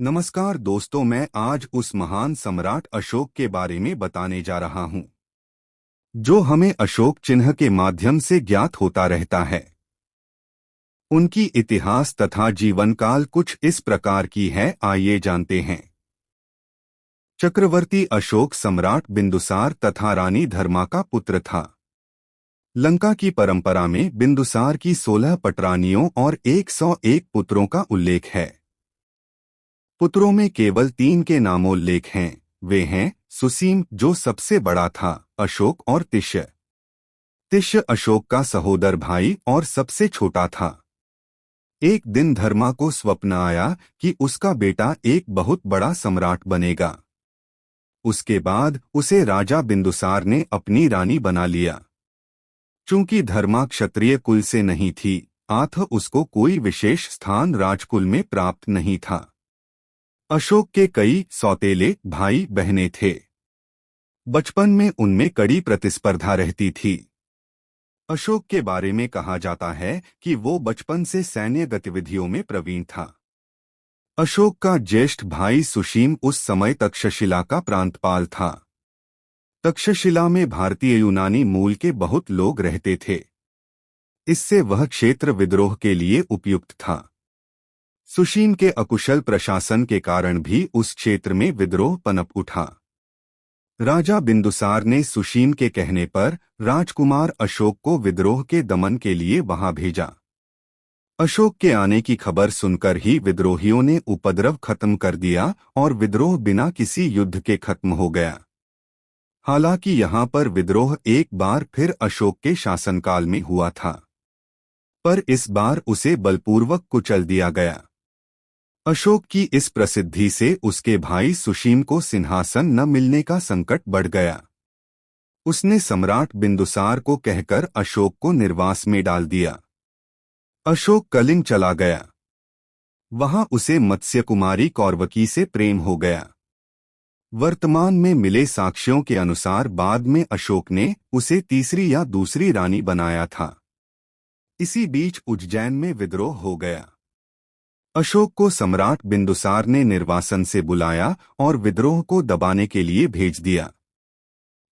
नमस्कार दोस्तों, मैं आज उस महान सम्राट अशोक के बारे में बताने जा रहा हूं, जो हमें अशोक चिन्ह के माध्यम से ज्ञात होता रहता है। उनकी इतिहास तथा जीवनकाल कुछ इस प्रकार की है, आइए जानते हैं। चक्रवर्ती अशोक सम्राट बिंदुसार तथा रानी धर्मा का पुत्र था। लंका की परंपरा में बिंदुसार की 16 पटरानियों और 101 पुत्रों का उल्लेख है। पुत्रों में केवल 3 के नामोल्लेख हैं। वे हैं सुसीम, जो सबसे बड़ा था, अशोक और तिष्य। तिष्य अशोक का सहोदर भाई और सबसे छोटा था। एक दिन धर्मा को स्वप्न आया कि उसका बेटा एक बहुत बड़ा सम्राट बनेगा। उसके बाद उसे राजा बिंदुसार ने अपनी रानी बना लिया। चूंकि धर्मा क्षत्रिय कुल से नहीं थी, अतः उसको कोई विशेष स्थान राजकुल में प्राप्त नहीं था। अशोक के कई सौतेले भाई बहनें थे। बचपन में उनमें कड़ी प्रतिस्पर्धा रहती थी। अशोक के बारे में कहा जाता है कि वो बचपन से सैन्य गतिविधियों में प्रवीण था। अशोक का ज्येष्ठ भाई सुशीम उस समय तक्षशिला का प्रांतपाल था। तक्षशिला में भारतीय यूनानी मूल के बहुत लोग रहते थे। इससे वह क्षेत्र विद्रोह के लिए उपयुक्त था। सुशीम के अकुशल प्रशासन के कारण भी उस क्षेत्र में विद्रोह पनप उठा। राजा बिंदुसार ने सुशीम के कहने पर राजकुमार अशोक को विद्रोह के दमन के लिए वहां भेजा। अशोक के आने की खबर सुनकर ही विद्रोहियों ने उपद्रव खत्म कर दिया और विद्रोह बिना किसी युद्ध के खत्म हो गया। हालांकि यहाँ पर विद्रोह एक बार फिर अशोक के शासनकाल में हुआ था, पर इस बार उसे बलपूर्वक कुचल दिया गया। अशोक की इस प्रसिद्धि से उसके भाई सुशीम को सिंहासन न मिलने का संकट बढ़ गया। उसने सम्राट बिंदुसार को कहकर अशोक को निर्वास में डाल दिया। अशोक कलिंग चला गया। वहां उसे मत्स्य कुमारी कौरवकी से प्रेम हो गया। वर्तमान में मिले साक्ष्यों के अनुसार बाद में अशोक ने उसे तीसरी या दूसरी रानी बनाया था। इसी बीच उज्जैन में विद्रोह हो गया। अशोक को सम्राट बिंदुसार ने निर्वासन से बुलाया और विद्रोह को दबाने के लिए भेज दिया।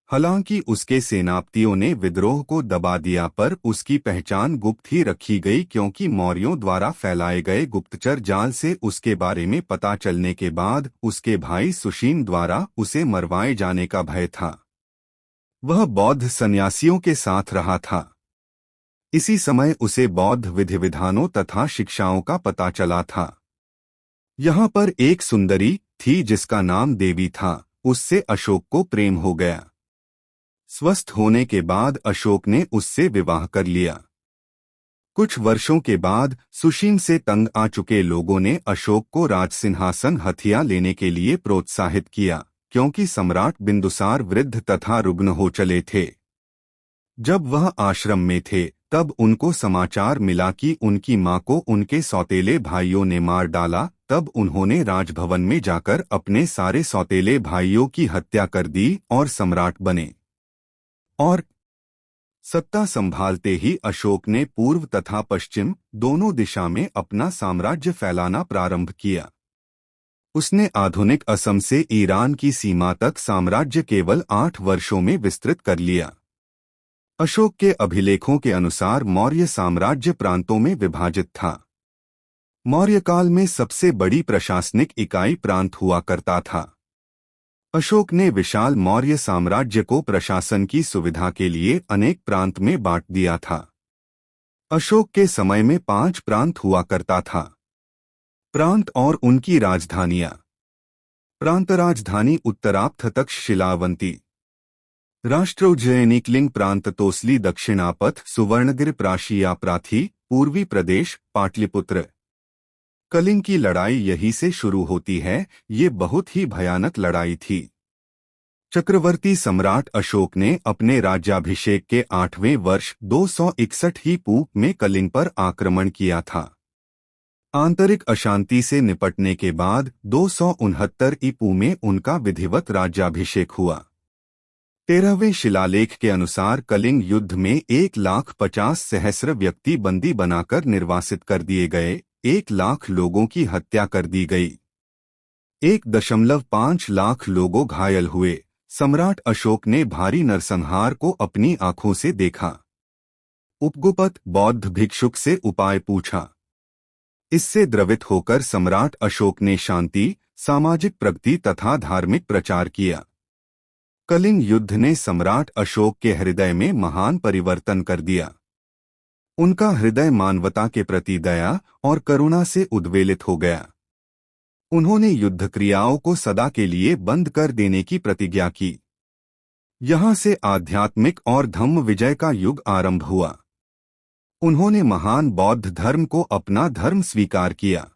हालांकि उसके सेनापतियों ने विद्रोह को दबा दिया, पर उसकी पहचान गुप्त ही रखी गई, क्योंकि मौर्यों द्वारा फैलाए गए गुप्तचर जाल से उसके बारे में पता चलने के बाद उसके भाई सुशीम द्वारा उसे मरवाए जाने का भय था। वह बौद्ध सन्यासियों के साथ रहा था। इसी समय उसे बौद्ध विधि विधानों तथा शिक्षाओं का पता चला था। यहाँ पर एक सुंदरी थी जिसका नाम देवी था। उससे अशोक को प्रेम हो गया। स्वस्थ होने के बाद अशोक ने उससे विवाह कर लिया। कुछ वर्षों के बाद सुशीम से तंग आ चुके लोगों ने अशोक को राजसिंहासन हथिया लेने के लिए प्रोत्साहित किया, क्योंकि सम्राट बिंदुसार वृद्ध तथा रुग्ण हो चले थे। जब वह आश्रम में थे, तब उनको समाचार मिला कि उनकी मां को उनके सौतेले भाइयों ने मार डाला। तब उन्होंने राजभवन में जाकर अपने सारे सौतेले भाइयों की हत्या कर दी और सम्राट बने। और सत्ता संभालते ही अशोक ने पूर्व तथा पश्चिम दोनों दिशा में अपना साम्राज्य फैलाना प्रारंभ किया। उसने आधुनिक असम से ईरान की सीमा तक साम्राज्य केवल 8 वर्षों में विस्तृत कर लिया। अशोक के अभिलेखों के अनुसार मौर्य साम्राज्य प्रांतों में विभाजित था। मौर्यकाल में सबसे बड़ी प्रशासनिक इकाई प्रांत हुआ करता था। अशोक ने विशाल मौर्य साम्राज्य को प्रशासन की सुविधा के लिए अनेक प्रांत में बांट दिया था। अशोक के समय में 5 प्रांत हुआ करता था। प्रांत और उनकी राजधानियां। प्रांत राजधानी उत्तराप्थ तक्षशिलावंती, राष्ट्र उज्जैनिकलिंग प्रांत तोसली, दक्षिणापथ सुवर्णगिर, प्राशिया प्राथी, पूर्वी प्रदेश पाटलिपुत्र। कलिंग की लड़ाई यहीं से शुरू होती है। ये बहुत ही भयानक लड़ाई थी। चक्रवर्ती सम्राट अशोक ने अपने राज्याभिषेक के 8वें वर्ष 261 पू में कलिंग पर आक्रमण किया था। आंतरिक अशांति से निपटने के बाद 269 ईपू में उनका विधिवत राज्याभिषेक हुआ। 13वें शिलालेख के अनुसार कलिंग युद्ध में 1,50,000 व्यक्ति बंदी बनाकर निर्वासित कर दिए गए। 1 लाख लोगों की हत्या कर दी गई। 1.5 लाख लोगों घायल हुए। सम्राट अशोक ने भारी नरसंहार को अपनी आंखों से देखा। उपगुपत बौद्ध भिक्षुक से उपाय पूछा। इससे द्रवित होकर सम्राट अशोक ने शांति, सामाजिक प्रगति तथा धार्मिक प्रचार किया। कलिंग युद्ध ने सम्राट अशोक के हृदय में महान परिवर्तन कर दिया। उनका हृदय मानवता के प्रति दया और करुणा से उद्वेलित हो गया। उन्होंने युद्ध क्रियाओं को सदा के लिए बंद कर देने की प्रतिज्ञा की। यहाँ से आध्यात्मिक और धम्म विजय का युग आरंभ हुआ। उन्होंने महान बौद्ध धर्म को अपना धर्म स्वीकार किया।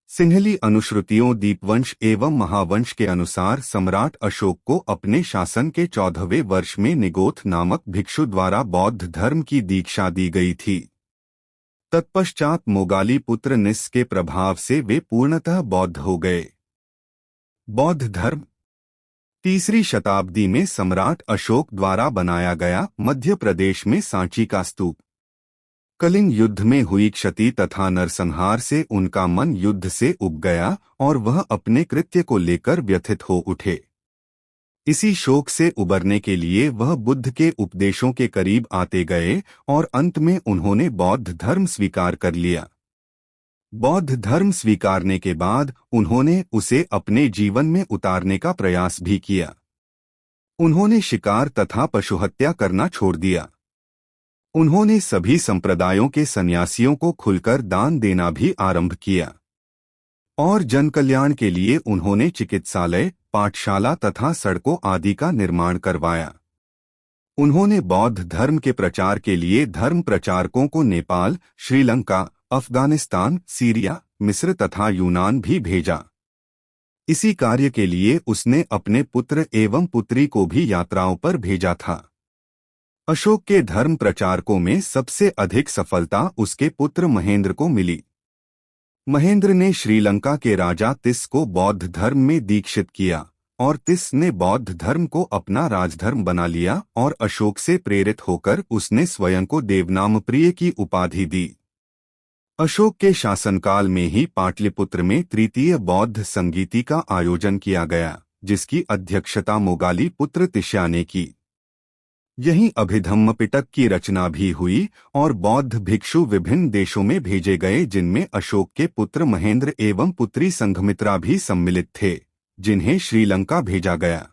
सिंहली अनुश्रुतियों दीपवंश एवं महावंश के अनुसार सम्राट अशोक को अपने शासन के 14वें वर्ष में निगोथ नामक भिक्षु द्वारा बौद्ध धर्म की दीक्षा दी गई थी। तत्पश्चात मोगाली पुत्र निस के प्रभाव से वे पूर्णतः बौद्ध हो गए। बौद्ध धर्म 3री शताब्दी में सम्राट अशोक द्वारा बनाया गया मध्य प्रदेश में सांची का स्तूप। कलिंग युद्ध में हुई क्षति तथा नरसंहार से उनका मन युद्ध से उब गया और वह अपने कृत्य को लेकर व्यथित हो उठे। इसी शोक से उबरने के लिए वह बुद्ध के उपदेशों के करीब आते गए और अंत में उन्होंने बौद्ध धर्म स्वीकार कर लिया। बौद्ध धर्म स्वीकारने के बाद उन्होंने उसे अपने जीवन में उतारने का प्रयास भी किया। उन्होंने शिकार तथा पशुहत्या करना छोड़ दिया। उन्होंने सभी संप्रदायों के सन्यासियों को खुलकर दान देना भी आरंभ किया और जनकल्याण के लिए उन्होंने चिकित्सालय, पाठशाला तथा सड़कों आदि का निर्माण करवाया। उन्होंने बौद्ध धर्म के प्रचार के लिए धर्म प्रचारकों को नेपाल, श्रीलंका, अफगानिस्तान, सीरिया, मिस्र तथा यूनान भी भेजा। इसी कार्य के लिए उसने अपने पुत्र एवं पुत्री को भी यात्राओं पर भेजा था। अशोक के धर्म प्रचारकों में सबसे अधिक सफलता उसके पुत्र महेंद्र को मिली। महेंद्र ने श्रीलंका के राजा तिस को बौद्ध धर्म में दीक्षित किया और तिस ने बौद्ध धर्म को अपना राजधर्म बना लिया और अशोक से प्रेरित होकर उसने स्वयं को देवनामप्रिय की उपाधि दी। अशोक के शासनकाल में ही पाटलिपुत्र में तृतीय बौद्ध संगीति का आयोजन किया गया, जिसकी अध्यक्षता मोगाली पुत्र तिष्या ने की। यहीं अभिधम्म पिटक की रचना भी हुई और बौद्ध भिक्षु विभिन्न देशों में भेजे गए, जिनमें अशोक के पुत्र महेंद्र एवं पुत्री संघमित्रा भी सम्मिलित थे, जिन्हें श्रीलंका भेजा गया।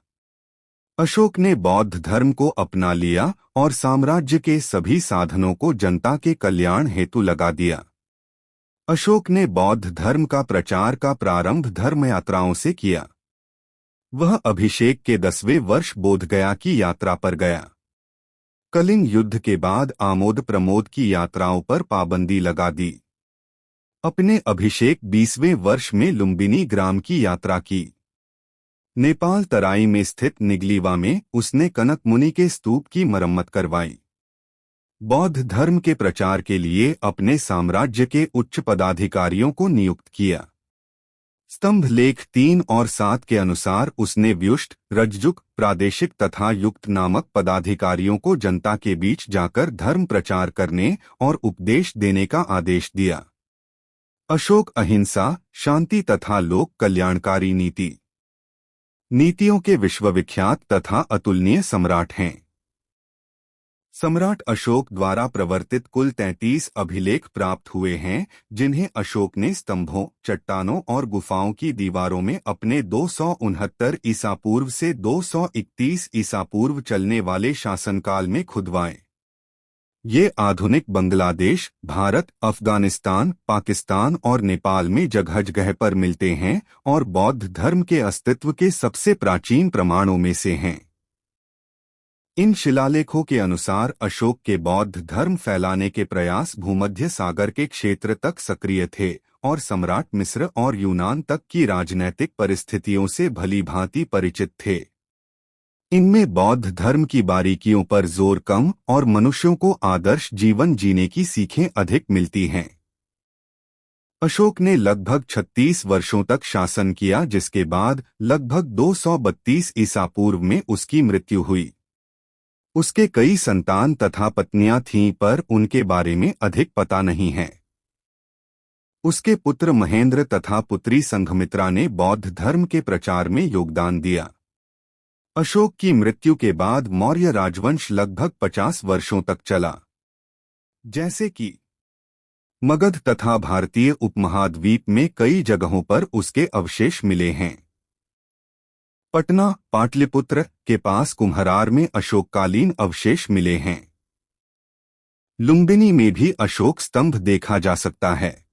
अशोक ने बौद्ध धर्म को अपना लिया और साम्राज्य के सभी साधनों को जनता के कल्याण हेतु लगा दिया। अशोक ने बौद्ध धर्म का प्रचार का प्रारंभ धर्म यात्राओं से किया। वह अभिषेक के 10वें वर्ष बोधगया की यात्रा पर गया। कलिंग युद्ध के बाद आमोद प्रमोद की यात्राओं पर पाबंदी लगा दी। अपने अभिषेक 20वें वर्ष में लुम्बिनी ग्राम की यात्रा की। नेपाल तराई में स्थित निगलीवा में उसने कनक मुनि के स्तूप की मरम्मत करवाई। बौद्ध धर्म के प्रचार के लिए अपने साम्राज्य के उच्च पदाधिकारियों को नियुक्त किया। स्तंभ लेख 3 और 7 के अनुसार उसने व्युष्ट, रज्जुक, प्रादेशिक तथा युक्त नामक पदाधिकारियों को जनता के बीच जाकर धर्म प्रचार करने और उपदेश देने का आदेश दिया। अशोक अहिंसा, शांति तथा लोक कल्याणकारी नीतियों के विश्वविख्यात तथा अतुलनीय सम्राट हैं। सम्राट अशोक द्वारा प्रवर्तित कुल 33 अभिलेख प्राप्त हुए हैं, जिन्हें अशोक ने स्तंभों, चट्टानों और गुफाओं की दीवारों में अपने 269 ईसा पूर्व से 231 ईसा पूर्व चलने वाले शासनकाल में खुदवाए। ये आधुनिक बांग्लादेश, भारत, अफगानिस्तान, पाकिस्तान और नेपाल में जगह जगह पर मिलते हैं और बौद्ध धर्म के अस्तित्व के सबसे प्राचीन प्रमाणों में से हैं। इन शिलालेखों के अनुसार अशोक के बौद्ध धर्म फैलाने के प्रयास भूमध्य सागर के क्षेत्र तक सक्रिय थे और सम्राट मिस्र और यूनान तक की राजनैतिक परिस्थितियों से भलीभांति परिचित थे। इनमें बौद्ध धर्म की बारीकियों पर जोर कम और मनुष्यों को आदर्श जीवन जीने की सीखें अधिक मिलती हैं। अशोक ने लगभग 36 वर्षों तक शासन किया, जिसके बाद लगभग 232 ईसा पूर्व में उसकी मृत्यु हुई। उसके कई संतान तथा पत्नियां थीं, पर उनके बारे में अधिक पता नहीं है। उसके पुत्र महेंद्र तथा पुत्री संघमित्रा ने बौद्ध धर्म के प्रचार में योगदान दिया। अशोक की मृत्यु के बाद मौर्य राजवंश लगभग 50 वर्षों तक चला। जैसे कि मगध तथा भारतीय उपमहाद्वीप में कई जगहों पर उसके अवशेष मिले हैं। पटना, पाटलिपुत्र के पास कुम्हरार में अशोककालीन अवशेष मिले हैं। लुम्बिनी में भी अशोक स्तंभ देखा जा सकता है।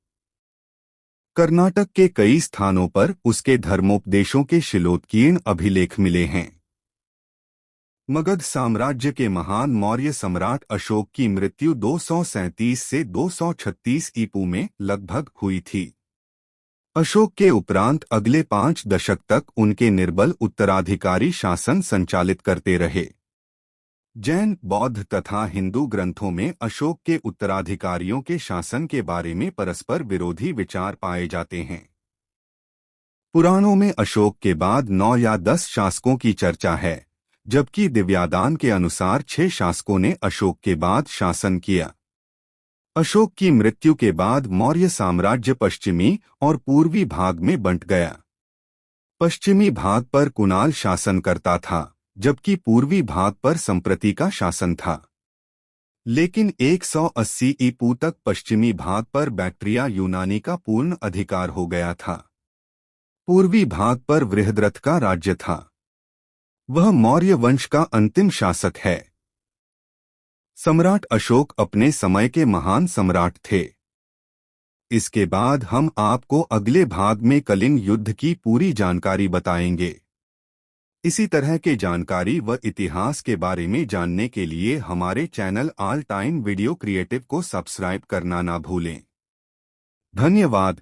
कर्नाटक के कई स्थानों पर उसके धर्मोपदेशों के शिलोत्कीर्ण अभिलेख मिले हैं। मगध साम्राज्य के महान मौर्य सम्राट अशोक की मृत्यु 237 से 236 ईपू में लगभग हुई थी। अशोक के उपरांत अगले 5 दशक तक उनके निर्बल उत्तराधिकारी शासन संचालित करते रहे। जैन, बौद्ध तथा हिंदू ग्रंथों में अशोक के उत्तराधिकारियों के शासन के बारे में परस्पर विरोधी विचार पाए जाते हैं। पुराणों में अशोक के बाद 9 या 10 शासकों की चर्चा है, जबकि दिव्यादान के अनुसार 6 शासकों ने अशोक के बाद शासन किया। अशोक की मृत्यु के बाद मौर्य साम्राज्य पश्चिमी और पूर्वी भाग में बंट गया। पश्चिमी भाग पर कुणाल शासन करता था, जबकि पूर्वी भाग पर संप्रति का शासन था। लेकिन 180 ईपू तक पश्चिमी भाग पर बैक्ट्रिया यूनानी का पूर्ण अधिकार हो गया था। पूर्वी भाग पर बृहद्रथ का राज्य था। वह मौर्य वंश का अंतिम शासक है। सम्राट अशोक अपने समय के महान सम्राट थे। इसके बाद हम आपको अगले भाग में कलिंग युद्ध की पूरी जानकारी बताएंगे। इसी तरह के जानकारी व इतिहास के बारे में जानने के लिए हमारे channel all time video creative को सब्सक्राइब करना ना भूलें। धन्यवाद।